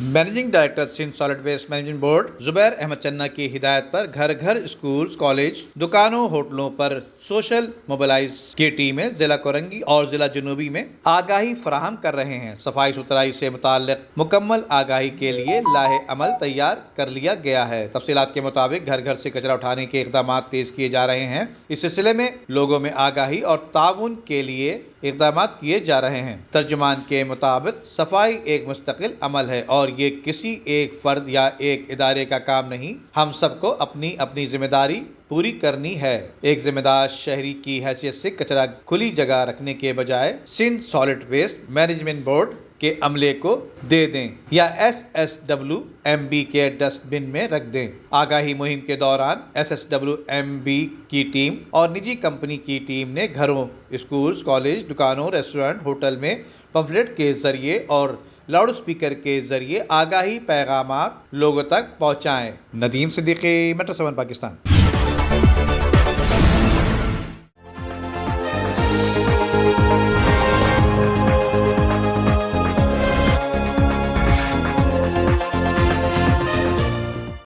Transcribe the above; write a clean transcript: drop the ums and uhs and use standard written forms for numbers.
Managing director Sindh solid waste management board Zubair Ahmed Channa کی ہدایت پر گھر گھر اسکول، کالج، دکانوں، ہوٹلوں پر سوشل موبلائز کی ٹیمیں ضلع کورنگی اور ضلع جنوبی میں آگاہی فراہم کر رہے ہیں۔ صفائی ستھرائی سے متعلق مکمل آگاہی کے لیے لائحہ عمل تیار کر لیا گیا ہے۔ تفصیلات کے مطابق گھر گھر سے کچرا اٹھانے کے اقدامات تیز کیے جا رہے ہیں۔ اس سلسلے میں لوگوں میں آگاہی اور تعاون کے لیے اقدامات کیے جا رہے ہیں۔ ترجمان کے مطابق صفائی ایک مستقل عمل ہے اور یہ کسی ایک فرد یا ایک ادارے کا کام نہیں، ہم سب کو اپنی اپنی ذمہ داری پوری کرنی ہے۔ ایک ذمہ دار شہری کی حیثیت سے کچرا کھلی جگہ رکھنے کے بجائے Sindh solid waste management board کے عملے کو دے دیں یا SSWMB کے ڈسٹ بن میں رکھ دیں۔ آگاہی مہم کے دوران SSWMB کی ٹیم اور نجی کمپنی کی ٹیم نے گھروں، اسکولز، کالج، دکانوں، ریسٹورنٹ، ہوٹل میں پمفلٹ کے ذریعے اور لاؤڈ اسپیکر کے ذریعے آگاہی پیغامات لوگوں تک پہنچائے۔ ندیم صدیقی، میٹرو 7 پاکستان۔